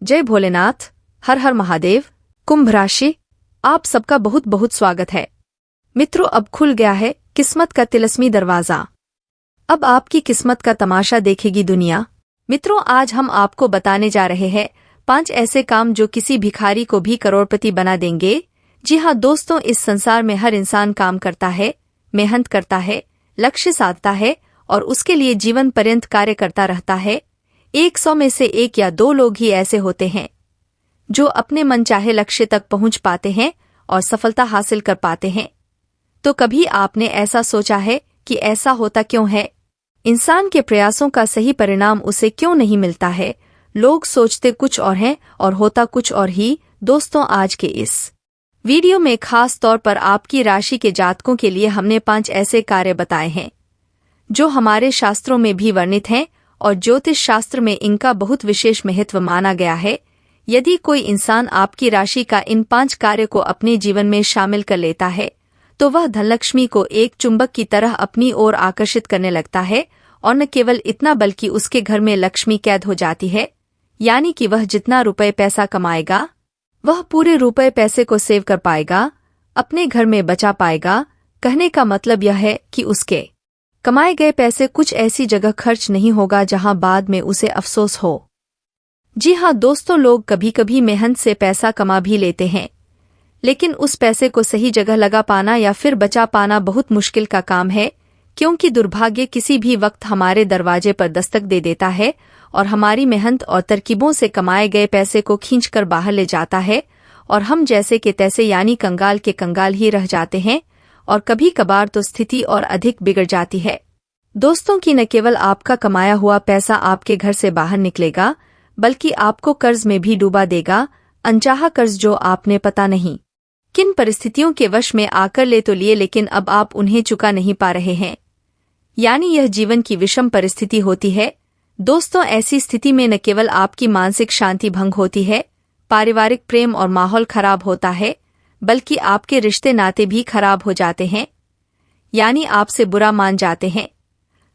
जय भोलेनाथ। हर हर महादेव। कुंभ राशि, आप सबका बहुत बहुत स्वागत है। मित्रों, अब खुल गया है किस्मत का तिलस्मी दरवाजा। अब आपकी किस्मत का तमाशा देखेगी दुनिया। मित्रों, आज हम आपको बताने जा रहे हैं 5 ऐसे काम जो किसी भिखारी को भी करोड़पति बना देंगे। जी हाँ दोस्तों, इस संसार में हर इंसान काम करता है, मेहनत करता है, लक्ष्य साधता है और उसके लिए जीवन पर्यंत कार्य करता रहता है। 100 में से 1 या 2 लोग ही ऐसे होते हैं जो अपने मनचाहे लक्ष्य तक पहुंच पाते हैं और सफलता हासिल कर पाते हैं। तो कभी आपने ऐसा सोचा है कि ऐसा होता क्यों है? इंसान के प्रयासों का सही परिणाम उसे क्यों नहीं मिलता है? लोग सोचते कुछ और हैं और होता कुछ और ही। दोस्तों, आज के इस वीडियो में खास तौर पर आपकी राशि के जातकों के लिए हमने 5 ऐसे कार्य बताए हैं जो हमारे शास्त्रों में भी वर्णित हैं और ज्योतिष शास्त्र में इनका बहुत विशेष महत्व माना गया है। यदि कोई इंसान आपकी राशि का इन 5 कार्य को अपने जीवन में शामिल कर लेता है तो वह धनलक्ष्मी को एक चुंबक की तरह अपनी ओर आकर्षित करने लगता है। और न केवल इतना बल्कि उसके घर में लक्ष्मी कैद हो जाती है, यानी कि वह जितना रुपए पैसा कमाएगा वह पूरे रुपए पैसे को सेव कर पाएगा, अपने घर में बचा पाएगा। कहने का मतलब यह है कि उसके कमाए गए पैसे कुछ ऐसी जगह खर्च नहीं होगा जहां बाद में उसे अफसोस हो। जी हाँ दोस्तों, लोग कभी कभी मेहनत से पैसा कमा भी लेते हैं, लेकिन उस पैसे को सही जगह लगा पाना या फिर बचा पाना बहुत मुश्किल का काम है, क्योंकि दुर्भाग्य किसी भी वक्त हमारे दरवाजे पर दस्तक दे देता है और हमारी मेहनत और तरकीबों से कमाए गए पैसे को खींचकर बाहर ले जाता है और हम जैसे के तैसे यानी कंगाल के कंगाल ही रह जाते हैं। और कभी कभार तो स्थिति और अधिक बिगड़ जाती है दोस्तों कि न केवल आपका कमाया हुआ पैसा आपके घर से बाहर निकलेगा, बल्कि आपको कर्ज में भी डूबा देगा। अनचाहा कर्ज जो आपने पता नहीं किन परिस्थितियों के वश में आकर ले तो लिए, लेकिन अब आप उन्हें चुका नहीं पा रहे हैं, यानी यह जीवन की विषम परिस्थिति होती है। दोस्तों, ऐसी स्थिति में न केवल आपकी मानसिक शांति भंग होती है, पारिवारिक प्रेम और माहौल खराब होता है, बल्कि आपके रिश्ते नाते भी खराब हो जाते हैं, यानी आपसे बुरा मान जाते हैं।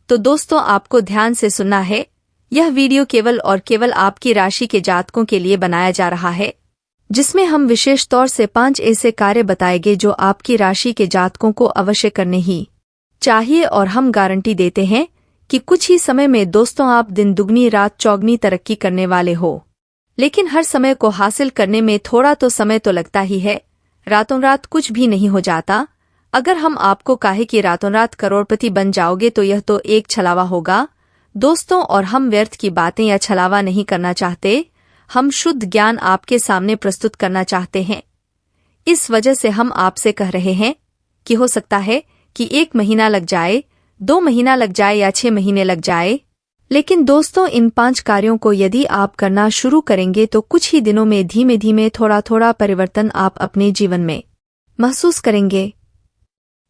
तो दोस्तों, आपको ध्यान से सुनना है। यह वीडियो केवल और केवल आपकी राशि के जातकों के लिए बनाया जा रहा है, जिसमें हम विशेष तौर से 5 ऐसे कार्य बताएंगे जो आपकी राशि के जातकों को अवश्य करने ही चाहिए। और हम गारंटी देते हैं कि कुछ ही समय में दोस्तों आप दिन दुगनी रात चौगनी तरक्की करने वाले हो। लेकिन हर समय को हासिल करने में थोड़ा तो समय तो लगता ही है, रातों रात कुछ भी नहीं हो जाता। अगर हम आपको कहे कि रातों रात करोड़पति बन जाओगे तो यह तो एक छलावा होगा दोस्तों। और हम व्यर्थ की बातें या छलावा नहीं करना चाहते, हम शुद्ध ज्ञान आपके सामने प्रस्तुत करना चाहते हैं। इस वजह से हम आपसे कह रहे हैं कि हो सकता है कि 1 महीना लग जाए, 2 महीना लग जाए या 6 महीने लग जाए, लेकिन दोस्तों इन 5 कार्यों को यदि आप करना शुरू करेंगे तो कुछ ही दिनों में धीमे धीमे थोड़ा थोड़ा परिवर्तन आप अपने जीवन में महसूस करेंगे।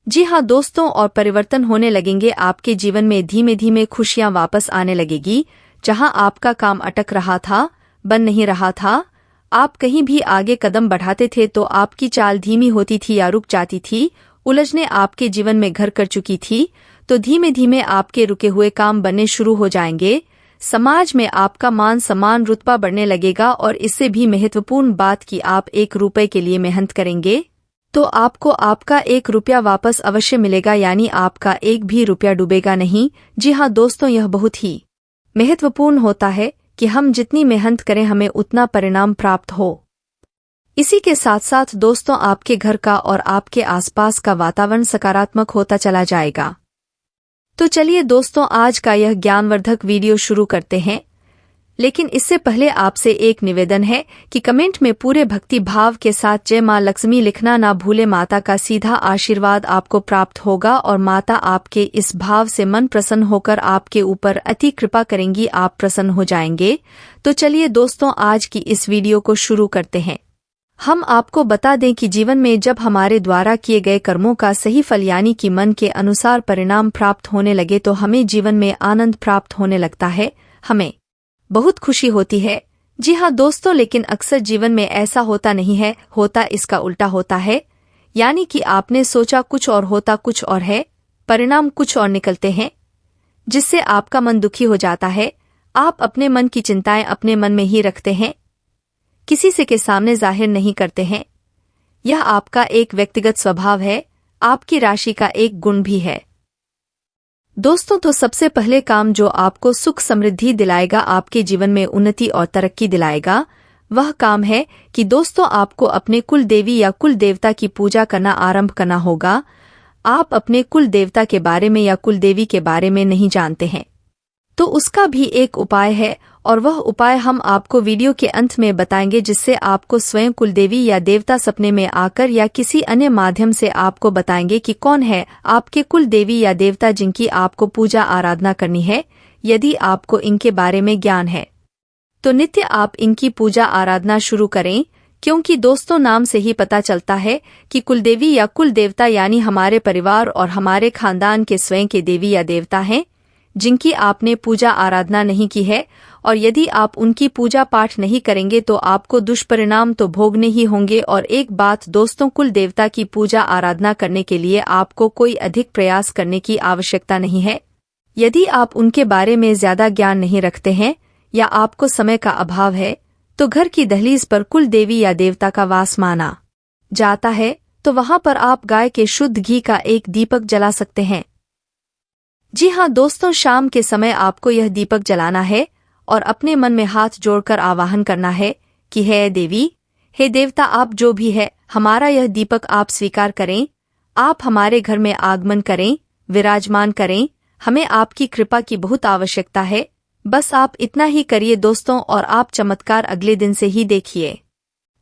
जी हाँ दोस्तों, और परिवर्तन होने लगेंगे आपके जीवन में। धीमे धीमे खुशियां वापस आने लगेगी। जहां आपका काम अटक रहा था, बन नहीं रहा था, आप कहीं भी आगे कदम बढ़ाते थे तो आपकी चाल धीमी होती थी या रुक जाती थी, उलझने आपके जीवन में घर कर चुकी थी, तो धीमे धीमे आपके रुके हुए काम बनने शुरू हो जाएंगे। समाज में आपका मान सम्मान रुतबा बढ़ने लगेगा और इससे भी महत्वपूर्ण बात कि आप 1 रुपए के लिए मेहनत करेंगे तो आपको आपका 1 रुपया वापस अवश्य मिलेगा, यानी आपका 1 भी रुपया डूबेगा नहीं। जी हाँ दोस्तों, यह बहुत ही महत्वपूर्ण होता है कि हम जितनी मेहनत करें हमें उतना परिणाम प्राप्त हो। इसी के साथ साथ दोस्तों आपके घर का और आपके आसपास का वातावरण सकारात्मक होता चला जाएगा। तो चलिए दोस्तों, आज का यह ज्ञानवर्धक वीडियो शुरू करते हैं, लेकिन इससे पहले आपसे एक निवेदन है कि कमेंट में पूरे भक्ति भाव के साथ जय मां लक्ष्मी लिखना ना भूले। माता का सीधा आशीर्वाद आपको प्राप्त होगा और माता आपके इस भाव से मन प्रसन्न होकर आपके ऊपर अति कृपा करेंगी, आप प्रसन्न हो जाएंगे। तो चलिए दोस्तों, आज की इस वीडियो को शुरू करते हैं। हम आपको बता दें कि जीवन में जब हमारे द्वारा किए गए कर्मों का सही फल यानी कि मन के अनुसार परिणाम प्राप्त होने लगे तो हमें जीवन में आनंद प्राप्त होने लगता है, हमें बहुत खुशी होती है। जी हाँ दोस्तों, लेकिन अक्सर जीवन में ऐसा होता नहीं है, होता इसका उल्टा होता है, यानी कि आपने सोचा कुछ और होता कुछ और है, परिणाम कुछ और निकलते हैं, जिससे आपका मन दुखी हो जाता है। आप अपने मन की चिंताएं अपने मन में ही रखते हैं, किसी से के सामने जाहिर नहीं करते हैं। यह आपका एक व्यक्तिगत स्वभाव है, आपकी राशि का एक गुण भी है। दोस्तों, तो सबसे पहले काम जो आपको सुख समृद्धि दिलाएगा, आपके जीवन में उन्नति और तरक्की दिलाएगा, वह काम है कि दोस्तों आपको अपने कुल देवी या कुल देवता की पूजा करना आरंभ करना होगा। आप अपने कुल देवता के बारे में या कुल देवी के बारे में नहीं जानते हैं तो उसका भी एक उपाय है, और वह उपाय हम आपको वीडियो के अंत में बताएंगे, जिससे आपको स्वयं कुल देवी या देवता सपने में आकर या किसी अन्य माध्यम से आपको बताएंगे कि कौन है आपके कुल देवी या देवता जिनकी आपको पूजा आराधना करनी है। यदि आपको इनके बारे में ज्ञान है तो नित्य आप इनकी पूजा आराधना शुरू करें, क्योंकि दोस्तों नाम से ही पता चलता है कि कुलदेवी या कुल देवता यानी हमारे परिवार और हमारे खानदान के स्वयं के देवी या देवता हैं, जिनकी आपने पूजा आराधना नहीं की है। और यदि आप उनकी पूजा पाठ नहीं करेंगे तो आपको दुष्परिणाम तो भोगने ही होंगे। और एक बात दोस्तों, कुल देवता की पूजा आराधना करने के लिए आपको कोई अधिक प्रयास करने की आवश्यकता नहीं है। यदि आप उनके बारे में ज्यादा ज्ञान नहीं रखते हैं या आपको समय का अभाव है तो घर की दहलीज पर कुल देवी या देवता का वास माना जाता है, तो वहां पर आप गाय के शुद्ध घी का एक दीपक जला सकते हैं। जी हाँ दोस्तों, शाम के समय आपको यह दीपक जलाना है और अपने मन में हाथ जोड़कर आवाहन करना है कि हे देवी, हे देवता, आप जो भी है, हमारा यह दीपक आप स्वीकार करें। आप हमारे घर में आगमन करें, विराजमान करें। हमें आपकी कृपा की बहुत आवश्यकता है। बस आप इतना ही करिए दोस्तों, और आप चमत्कार अगले दिन से ही देखिए।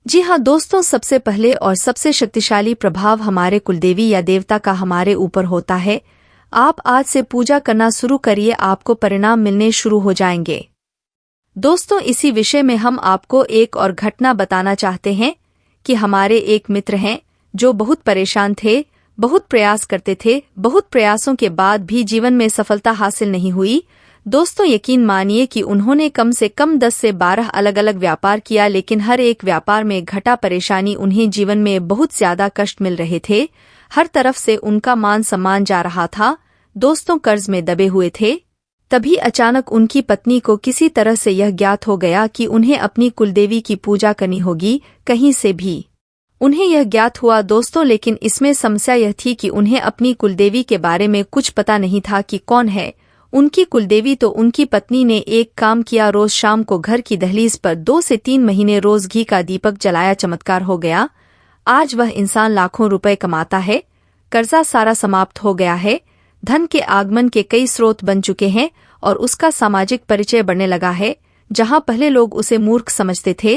जी हाँ दोस्तों, सबसे पहले और सबसे शक्तिशाली प्रभाव हमारे कुलदेवी या देवता का हमारे ऊपर होता है। आप आज से पूजा करना शुरू करिए, आपको परिणाम मिलने शुरू हो जाएंगे। दोस्तों, इसी विषय में हम आपको एक और घटना बताना चाहते हैं कि हमारे एक मित्र हैं जो बहुत परेशान थे, बहुत प्रयास करते थे, बहुत प्रयासों के बाद भी जीवन में सफलता हासिल नहीं हुई। दोस्तों, यकीन मानिए कि उन्होंने कम से कम 10 से 12 अलग अलग व्यापार किया, लेकिन हर एक व्यापार में घटा परेशानी, उन्हें जीवन में बहुत ज्यादा कष्ट मिल रहे थे। हर तरफ से उनका मान सम्मान जा रहा था। दोस्तों, कर्ज में दबे हुए थे। तभी अचानक उनकी पत्नी को किसी तरह से यह ज्ञात हो गया कि उन्हें अपनी कुलदेवी की पूजा करनी होगी, कहीं से भी उन्हें यह ज्ञात हुआ दोस्तों। लेकिन इसमें समस्या यह थी कि उन्हें अपनी कुलदेवी के बारे में कुछ पता नहीं था कि कौन है उनकी कुलदेवी। तो उनकी पत्नी ने एक काम किया, रोज शाम को घर की दहलीज पर 2 से 3 महीने रोज घी का दीपक जलाया। चमत्कार हो गया। आज वह इंसान लाखों रुपए कमाता है, कर्जा सारा समाप्त हो गया है, धन के आगमन के कई स्रोत बन चुके हैं और उसका सामाजिक परिचय बढ़ने लगा है। जहां पहले लोग उसे मूर्ख समझते थे,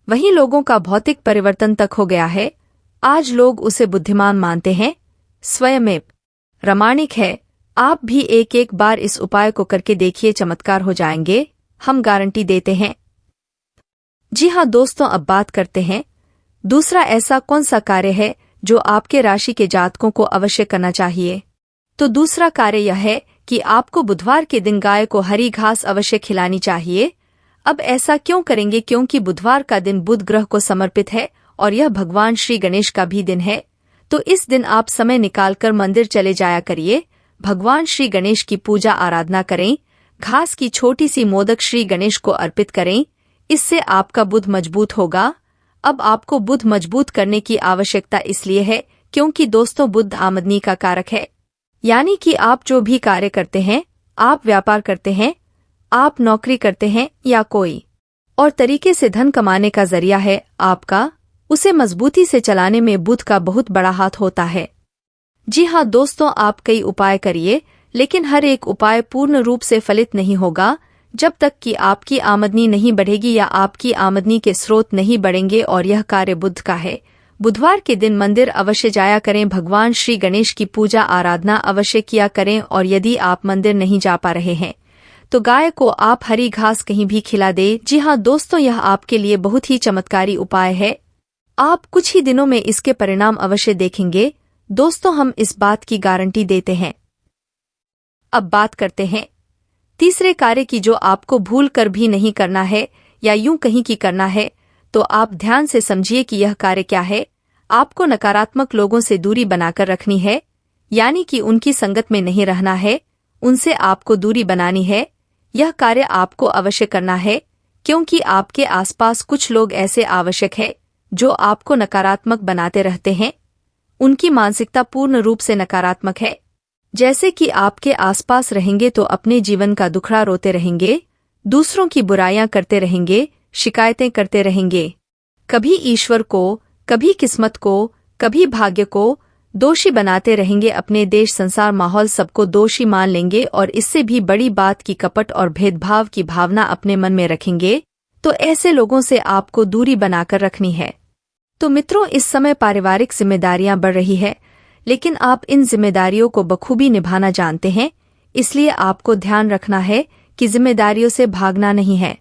वहीं लोगों का भौतिक परिवर्तन तक हो गया है। आज लोग उसे बुद्धिमान मानते हैं, स्वयं प्रामाणिक है। आप भी एक एक बार इस उपाय को करके देखिए, चमत्कार हो जाएंगे, हम गारंटी देते हैं। जी हाँ दोस्तों, अब बात करते हैं दूसरा ऐसा कौन सा कार्य है जो आपके राशि के जातकों को अवश्य करना चाहिए। तो दूसरा कार्य यह है कि आपको बुधवार के दिन गाय को हरी घास अवश्य खिलानी चाहिए। अब ऐसा क्यों करेंगे? क्योंकि बुधवार का दिन बुध ग्रह को समर्पित है और यह भगवान श्री गणेश का भी दिन है। तो इस दिन आप समय निकालकर मंदिर चले जाया करिए, भगवान श्री गणेश की पूजा आराधना करें, घास की छोटी सी मोदक श्री गणेश को अर्पित करें। इससे आपका बुध मजबूत होगा। अब आपको बुध मजबूत करने की आवश्यकता इसलिए है क्योंकि दोस्तों, बुध आमदनी का कारक है। यानी कि आप जो भी कार्य करते हैं, आप व्यापार करते हैं, आप नौकरी करते हैं या कोई और तरीके से धन कमाने का जरिया है आपका, उसे मजबूती से चलाने में बुध का बहुत बड़ा हाथ होता है। जी हाँ दोस्तों, आप कई उपाय करिए, लेकिन हर एक उपाय पूर्ण रूप से फलित नहीं होगा जब तक कि आपकी आमदनी नहीं बढ़ेगी या आपकी आमदनी के स्रोत नहीं बढ़ेंगे। और यह कार्य बुध का है। बुधवार के दिन मंदिर अवश्य जाया करें, भगवान श्री गणेश की पूजा आराधना अवश्य किया करें। और यदि आप मंदिर नहीं जा पा रहे हैं तो गाय को आप हरी घास कहीं भी खिला दे। जी हाँ दोस्तों, यह आपके लिए बहुत ही चमत्कारी उपाय है। आप कुछ ही दिनों में इसके परिणाम अवश्य देखेंगे दोस्तों, हम इस बात की गारंटी देते हैं। अब बात करते हैं तीसरे कार्य की, जो आपको भूल कर भी नहीं करना है या यूं कहीं की करना है। तो आप ध्यान से समझिए कि यह कार्य क्या है। आपको नकारात्मक लोगों से दूरी बनाकर रखनी है, यानी कि उनकी संगत में नहीं रहना है, उनसे आपको दूरी बनानी है। यह कार्य आपको अवश्य करना है, क्योंकि आपके आसपास कुछ लोग ऐसे आवश्यक है जो आपको नकारात्मक बनाते रहते हैं। उनकी मानसिकता पूर्ण रूप से नकारात्मक है। जैसे कि आपके आसपास रहेंगे तो अपने जीवन का दुखड़ा रोते रहेंगे, दूसरों की बुराइयां करते रहेंगे, शिकायतें करते रहेंगे, कभी ईश्वर को, कभी किस्मत को, कभी भाग्य को दोषी बनाते रहेंगे। अपने देश, संसार, माहौल सबको दोषी मान लेंगे और इससे भी बड़ी बात की कपट और भेदभाव की भावना अपने मन में रखेंगे। तो ऐसे लोगों से आपको दूरी बनाकर रखनी है। तो मित्रों, इस समय पारिवारिक जिम्मेदारियां बढ़ रही है, लेकिन आप इन जिम्मेदारियों को बखूबी निभाना जानते हैं। इसलिए आपको ध्यान रखना है कि जिम्मेदारियों से भागना नहीं है।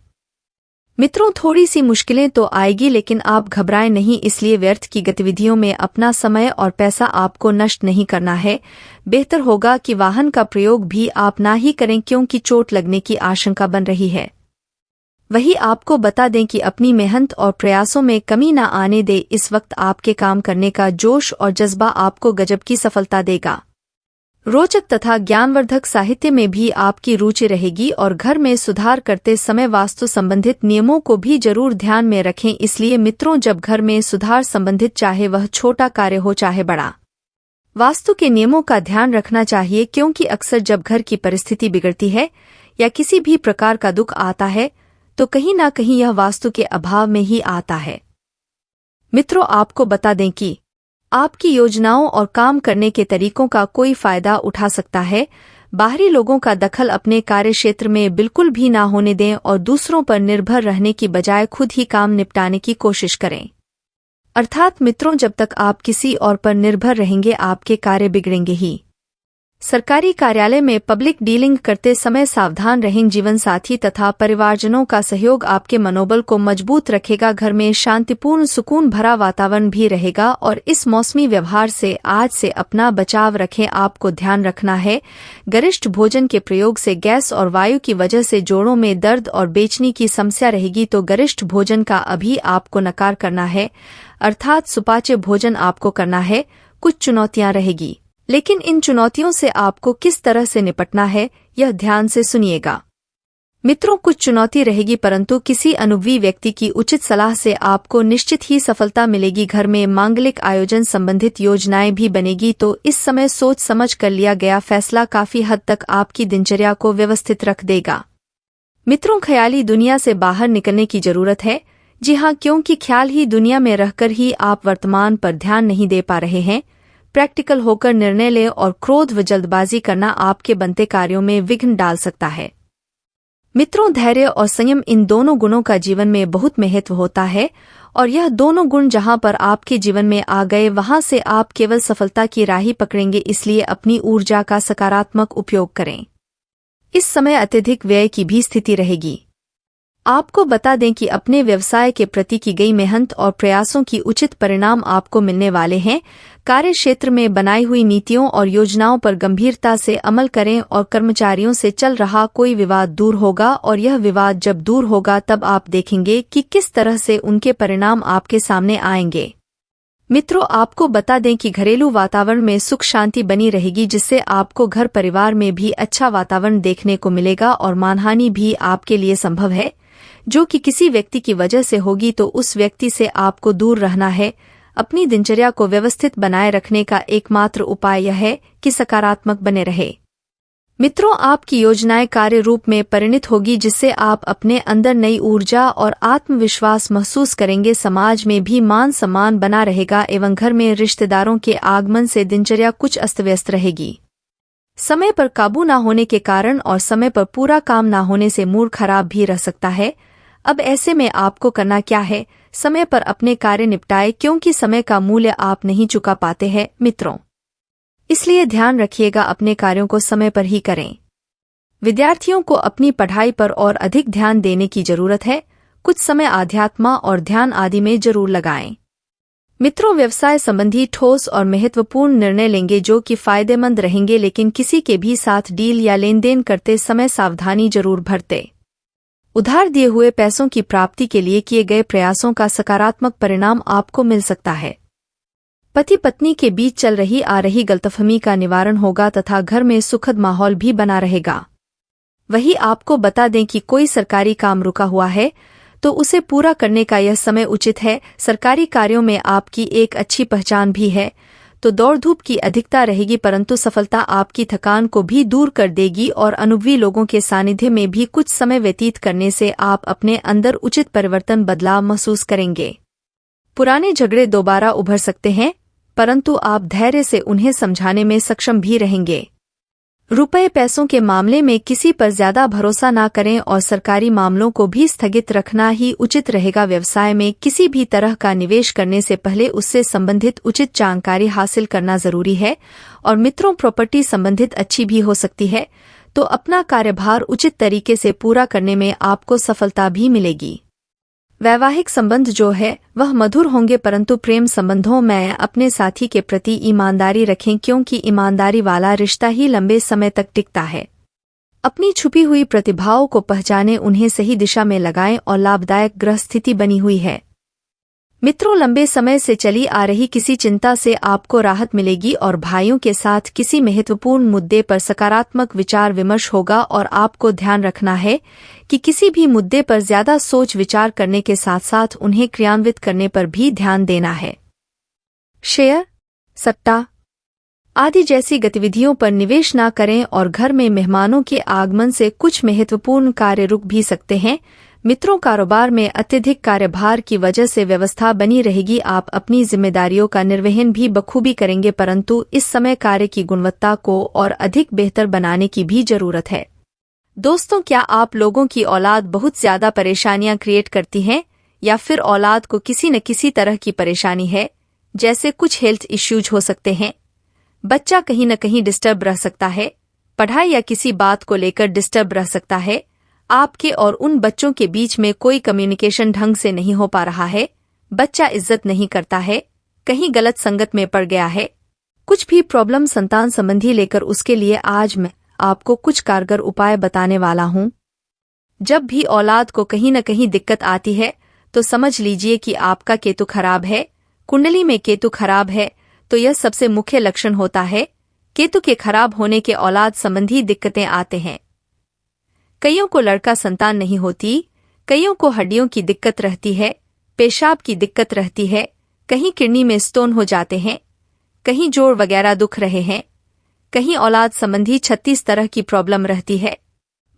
मित्रों, थोड़ी सी मुश्किलें तो आएगी, लेकिन आप घबराएं नहीं। इसलिए व्यर्थ की गतिविधियों में अपना समय और पैसा आपको नष्ट नहीं करना है। बेहतर होगा कि वाहन का प्रयोग भी आप ना ही करें, क्योंकि चोट लगने की आशंका बन रही है। वही आपको बता दें कि अपनी मेहनत और प्रयासों में कमी न आने दे। इस वक्त आपके काम करने का जोश और जज्बा आपको गजब की सफलता देगा। रोचक तथा ज्ञानवर्धक साहित्य में भी आपकी रुचि रहेगी और घर में सुधार करते समय वास्तु संबंधित नियमों को भी जरूर ध्यान में रखें। इसलिए मित्रों, जब घर में सुधार संबंधित चाहे वह छोटा कार्य हो चाहे बड़ा, वास्तु के नियमों का ध्यान रखना चाहिए, क्योंकि अक्सर जब घर की परिस्थिति बिगड़ती है या किसी भी प्रकार का दुख आता है तो कहीं ना कहीं यह वास्तु के अभाव में ही आता है। मित्रों, आपको बता दें कि आपकी योजनाओं और काम करने के तरीकों का कोई फायदा उठा सकता है। बाहरी लोगों का दखल अपने कार्यक्षेत्र में बिल्कुल भी ना होने दें और दूसरों पर निर्भर रहने की बजाय खुद ही काम निपटाने की कोशिश करें। अर्थात मित्रों, जब तक आप किसी और पर निर्भर रहेंगे आपके कार्य बिगड़ेंगे ही। सरकारी कार्यालय में पब्लिक डीलिंग करते समय सावधान रहें। जीवन साथी तथा परिवारजनों का सहयोग आपके मनोबल को मजबूत रखेगा। घर में शांतिपूर्ण, सुकून भरा वातावरण भी रहेगा और इस मौसमी व्यवहार से आज से अपना बचाव रखें। आपको ध्यान रखना है, गरिष्ठ भोजन के प्रयोग से गैस और वायु की वजह से जोड़ों में दर्द और बेचैनी की समस्या रहेगी। तो गरिष्ठ भोजन का अभी आपको नकार करना है, अर्थात सुपाच्य भोजन आपको करना है। कुछ चुनौतियां रहेगी, लेकिन इन चुनौतियों से आपको किस तरह से निपटना है यह ध्यान से सुनिएगा। मित्रों, कुछ चुनौती रहेगी, परंतु किसी अनुभवी व्यक्ति की उचित सलाह से आपको निश्चित ही सफलता मिलेगी। घर में मांगलिक आयोजन संबंधित योजनाएं भी बनेगी, तो इस समय सोच समझ कर लिया गया फैसला काफी हद तक आपकी दिनचर्या को व्यवस्थित रख देगा। मित्रों, ख्याली दुनिया से बाहर निकलने की जरूरत है। जी हाँ, क्योंकि ख्याल ही दुनिया में रहकर ही आप वर्तमान पर ध्यान नहीं दे पा रहे हैं। प्रैक्टिकल होकर निर्णय लें और क्रोध व जल्दबाजी करना आपके बनते कार्यों में विघ्न डाल सकता है। मित्रों, धैर्य और संयम, इन दोनों गुणों का जीवन में बहुत महत्व होता है और यह दोनों गुण जहां पर आपके जीवन में आ गए वहां से आप केवल सफलता की राह ही पकड़ेंगे। इसलिए अपनी ऊर्जा का सकारात्मक उपयोग करें। इस समय अत्यधिक व्यय की भी स्थिति रहेगी। आपको बता दें कि अपने व्यवसाय के प्रति की गई मेहनत और प्रयासों की उचित परिणाम आपको मिलने वाले हैं। कार्य क्षेत्र में बनाई हुई नीतियों और योजनाओं पर गंभीरता से अमल करें और कर्मचारियों से चल रहा कोई विवाद दूर होगा और यह विवाद जब दूर होगा तब आप देखेंगे कि किस तरह से उनके परिणाम आपके सामने आएंगे। मित्रों, आपको बता दें कि घरेलू वातावरण में सुख शांति बनी रहेगी, जिससे आपको घर परिवार में भी अच्छा वातावरण देखने को मिलेगा और मानहानि भी आपके लिए संभव है, जो कि किसी व्यक्ति की वजह से होगी। तो उस व्यक्ति से आपको दूर रहना है। अपनी दिनचर्या को व्यवस्थित बनाए रखने का एकमात्र उपाय यह है कि सकारात्मक बने रहे। मित्रों, आपकी योजनाएं कार्य रूप में परिणत होगी, जिससे आप अपने अंदर नई ऊर्जा और आत्मविश्वास महसूस करेंगे। समाज में भी मान सम्मान बना रहेगा एवं घर में रिश्तेदारों के आगमन से दिनचर्या कुछ अस्त व्यस्त रहेगी। समय पर काबू न होने के कारण और समय पर पूरा काम न होने से मूड खराब भी रह सकता है। अब ऐसे में आपको करना क्या है? समय पर अपने कार्य निपटाए, क्योंकि समय का मूल्य आप नहीं चुका पाते हैं मित्रों। इसलिए ध्यान रखिएगा, अपने कार्यों को समय पर ही करें। विद्यार्थियों को अपनी पढ़ाई पर और अधिक ध्यान देने की जरूरत है। कुछ समय आध्यात्म और ध्यान आदि में जरूर लगाएं। मित्रों, व्यवसाय संबंधी ठोस और महत्वपूर्ण निर्णय लेंगे जो कि फायदेमंद रहेंगे, लेकिन किसी के भी साथ डील या लेन देन करते समय सावधानी जरूर बरतें। उधार दिए हुए पैसों की प्राप्ति के लिए किए गए प्रयासों का सकारात्मक परिणाम आपको मिल सकता है। पति पत्नी के बीच चल रही आ रही गलतफहमी का निवारण होगा तथा घर में सुखद माहौल भी बना रहेगा। वही आपको बता दें कि कोई सरकारी काम रुका हुआ है तो उसे पूरा करने का यह समय उचित है। सरकारी कार्यों में आपकी एक अच्छी पहचान भी है, तो दौड़ धूप की अधिकता रहेगी, परंतु सफलता आपकी थकान को भी दूर कर देगी और अनुभवी लोगों के सानिध्य में भी कुछ समय व्यतीत करने से आप अपने अंदर उचित परिवर्तन बदलाव महसूस करेंगे। पुराने झगड़े दोबारा उभर सकते हैं, परंतु आप धैर्य से उन्हें समझाने में सक्षम भी रहेंगे। रुपए पैसों के मामले में किसी पर ज्यादा भरोसा ना करें और सरकारी मामलों को भी स्थगित रखना ही उचित रहेगा। व्यवसाय में किसी भी तरह का निवेश करने से पहले उससे संबंधित उचित जानकारी हासिल करना जरूरी है। और मित्रों, प्रॉपर्टी संबंधित अच्छी भी हो सकती है, तो अपना कार्यभार उचित तरीके से पूरा करने में आपको सफलता भी मिलेगी। वैवाहिक संबंध जो है वह मधुर होंगे, परंतु प्रेम संबंधों में अपने साथी के प्रति ईमानदारी रखें, क्योंकि ईमानदारी वाला रिश्ता ही लंबे समय तक टिकता है। अपनी छुपी हुई प्रतिभाओं को पहचानें, उन्हें सही दिशा में लगाएं और लाभदायक ग्रह स्थिति बनी हुई है। मित्रों, लंबे समय से चली आ रही किसी चिंता से आपको राहत मिलेगी और भाइयों के साथ किसी महत्वपूर्ण मुद्दे पर सकारात्मक विचार विमर्श होगा। और आपको ध्यान रखना है कि किसी भी मुद्दे पर ज्यादा सोच विचार करने के साथ साथ उन्हें क्रियान्वित करने पर भी ध्यान देना है। शेयर, सट्टा आदि जैसी गतिविधियों पर निवेश न करें और घर में मेहमानों के आगमन से कुछ महत्वपूर्ण कार्य रुक भी सकते हैं। मित्रों, कारोबार में अत्यधिक कार्यभार की वजह से व्यवस्था बनी रहेगी। आप अपनी जिम्मेदारियों का निर्वहन भी बखूबी करेंगे, परंतु इस समय कार्य की गुणवत्ता को और अधिक बेहतर बनाने की भी जरूरत है। दोस्तों, क्या आप लोगों की औलाद बहुत ज्यादा परेशानियां क्रिएट करती है, या फिर औलाद को किसी न किसी तरह की परेशानी है? जैसे कुछ हेल्थ इश्यूज हो सकते हैं, बच्चा कहीं न कहीं डिस्टर्ब रह सकता है, पढ़ाई या किसी बात को लेकर डिस्टर्ब रह सकता है, आपके और उन बच्चों के बीच में कोई कम्युनिकेशन ढंग से नहीं हो पा रहा है, बच्चा इज्जत नहीं करता है, कहीं गलत संगत में पड़ गया है, कुछ भी प्रॉब्लम संतान संबंधी लेकर, उसके लिए आज मैं आपको कुछ कारगर उपाय बताने वाला हूं। जब भी औलाद को कहीं न कहीं दिक्कत आती है तो समझ लीजिए कि आपका केतु खराब है। कुंडली में केतु खराब है तो यह सबसे मुख्य लक्षण होता है। केतु के खराब होने के औलाद संबंधी दिक्कतें आते हैं। कईयों को लड़का संतान नहीं होती, कईयों को हड्डियों की दिक्कत रहती है, पेशाब की दिक्कत रहती है, कहीं किडनी में स्टोन हो जाते हैं, कहीं जोड़ वगैरह दुख रहे हैं, कहीं औलाद संबंधी 36 तरह की प्रॉब्लम रहती है,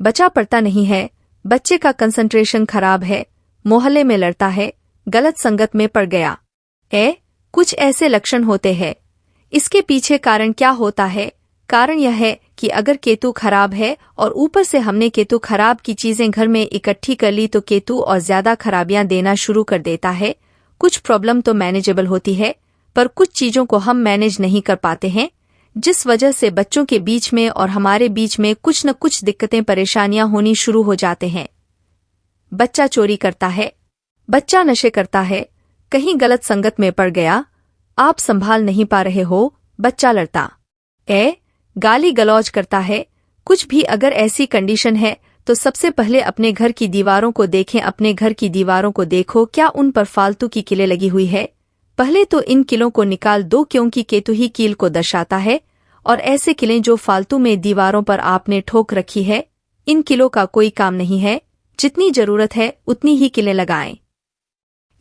बच्चा पढ़ता नहीं है, बच्चे का कंसंट्रेशन खराब है, मोहल्ले में लड़ता है, गलत संगत में पड़ गया कुछ ऐसे लक्षण होते हैं। इसके पीछे कारण क्या होता है? कारण यह है कि अगर केतु खराब है और ऊपर से हमने केतु खराब की चीजें घर में इकट्ठी कर ली तो केतु और ज्यादा खराबियां देना शुरू कर देता है। कुछ प्रॉब्लम तो मैनेजेबल होती है, पर कुछ चीजों को हम मैनेज नहीं कर पाते हैं, जिस वजह से बच्चों के बीच में और हमारे बीच में कुछ न कुछ दिक्कतें परेशानियां होनी शुरू हो जाते हैं। बच्चा चोरी करता है, बच्चा नशे करता है, कहीं गलत संगत में पड़ गया, आप संभाल नहीं पा रहे हो, बच्चा लड़ता गाली गलौज करता है, कुछ भी अगर ऐसी कंडीशन है तो सबसे पहले अपने घर की दीवारों को देखें। अपने घर की दीवारों को देखो, क्या उन पर फालतू की कीलें लगी हुई है? पहले तो इन कीलों को निकाल दो, क्योंकि केतु ही कील को दर्शाता है। और ऐसे कीलें जो फालतू में दीवारों पर आपने ठोक रखी है, इन कीलों का कोई काम नहीं है। जितनी जरूरत है उतनी ही कीलें लगाएं।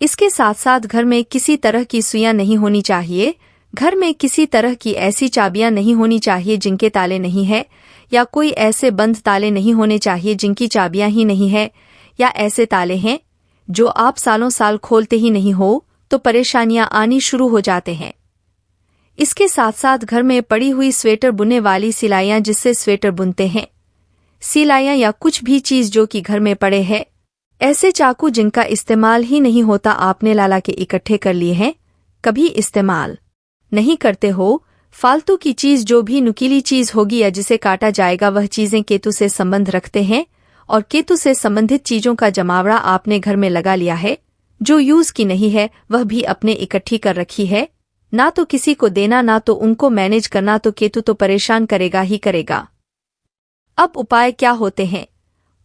इसके साथ साथ घर में किसी तरह की सुइयां नहीं होनी चाहिए। घर में किसी तरह की ऐसी चाबियां नहीं होनी चाहिए जिनके ताले नहीं है, या कोई ऐसे बंद ताले नहीं होने चाहिए जिनकी चाबियां ही नहीं है, या ऐसे ताले हैं जो आप सालों साल खोलते ही नहीं हो तो परेशानियां आनी शुरू हो जाते हैं। इसके साथ साथ घर में पड़ी हुई स्वेटर बुनने वाली सिलाइयां, जिससे स्वेटर बुनते हैं, सिलाइयां या कुछ भी चीज जो कि घर में पड़े है, ऐसे चाकू जिनका इस्तेमाल ही नहीं होता, आपने लाला के इकट्ठे कर लिए हैं, कभी इस्तेमाल नहीं करते हो। फालतू की चीज जो भी नुकीली चीज होगी या जिसे काटा जाएगा, वह चीजें केतु से संबंध रखते हैं। और केतु से संबंधित चीजों का जमावड़ा आपने घर में लगा लिया है, जो यूज की नहीं है वह भी अपने इकट्ठी कर रखी है। ना तो किसी को देना, ना तो उनको मैनेज करना, तो केतु तो परेशान करेगा ही करेगा। अब उपाय क्या होते हैं?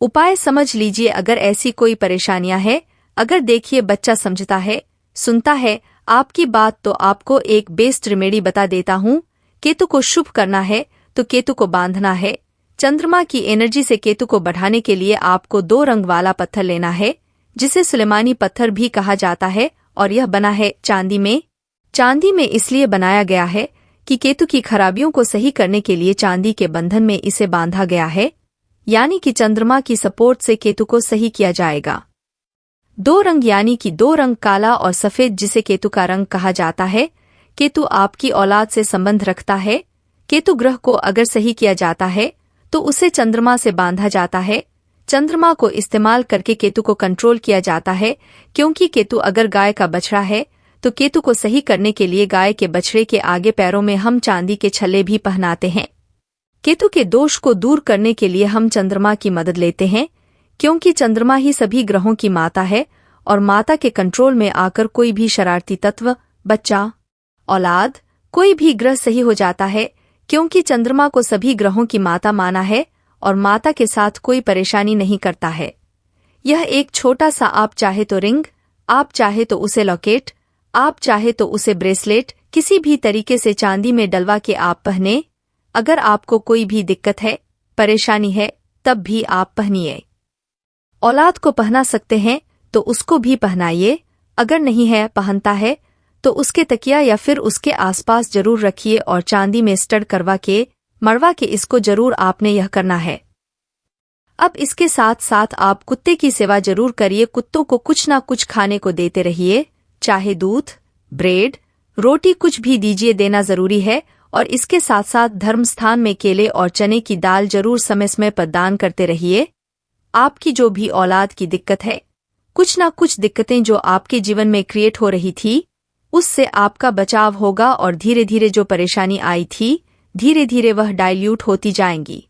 उपाय समझ लीजिए। अगर ऐसी कोई परेशानियां है, अगर देखिए बच्चा समझता है, सुनता है आपकी बात, तो आपको एक बेस्ट रेमेडी बता देता हूँ। केतु को शुभ करना है तो केतु को बांधना है। चंद्रमा की एनर्जी से केतु को बढ़ाने के लिए आपको 2 रंग वाला पत्थर लेना है, जिसे सुलेमानी पत्थर भी कहा जाता है, और यह बना है चांदी में। चांदी में इसलिए बनाया गया है कि केतु की खराबियों को सही करने के लिए चांदी के बंधन में इसे बांधा गया है, यानी कि चंद्रमा की सपोर्ट से केतु को सही किया जाएगा। 2 रंग यानी कि 2 रंग, काला और सफेद, जिसे केतु का रंग कहा जाता है। केतु आपकी औलाद से संबंध रखता है। केतु ग्रह को अगर सही किया जाता है तो उसे चंद्रमा से बांधा जाता है। चंद्रमा को इस्तेमाल करके केतु को कंट्रोल किया जाता है, क्योंकि केतु अगर गाय का बछड़ा है तो केतु को सही करने के लिए गाय के बछड़े के आगे पैरों में हम चांदी के छल्ले भी पहनाते हैं। केतु के दोष को दूर करने के लिए हम चंद्रमा की मदद लेते हैं, क्योंकि चंद्रमा ही सभी ग्रहों की माता है, और माता के कंट्रोल में आकर कोई भी शरारती तत्व, बच्चा, औलाद, कोई भी ग्रह सही हो जाता है, क्योंकि चंद्रमा को सभी ग्रहों की माता माना है और माता के साथ कोई परेशानी नहीं करता है। यह एक छोटा सा, आप चाहे तो रिंग, आप चाहे तो उसे लॉकेट, आप चाहे तो उसे ब्रेसलेट, किसी भी तरीके से चांदी में डलवा के आप पहने। अगर आपको कोई भी दिक्कत है, परेशानी है, तब भी आप पहनिए। औलाद को पहना सकते हैं तो उसको भी पहनाइए। अगर नहीं है, पहनता है, तो उसके तकिया या फिर उसके आसपास जरूर रखिए और चांदी में स्टड करवा के, मड़वा के इसको जरूर आपने यह करना है। अब इसके साथ साथ आप कुत्ते की सेवा जरूर करिए। कुत्तों को कुछ ना कुछ खाने को देते रहिए, चाहे दूध, ब्रेड, रोटी, कुछ भी दीजिए, देना जरूरी है। और इसके साथ साथ धर्म स्थान में केले और चने की दाल जरूर समय समय पर दान करते रहिए। आपकी जो भी औलाद की दिक्कत है, कुछ ना कुछ दिक्कतें जो आपके जीवन में क्रिएट हो रही थी, उससे आपका बचाव होगा और धीरे धीरे जो परेशानी आई थी, धीरे धीरे वह डाइल्यूट होती जाएंगी।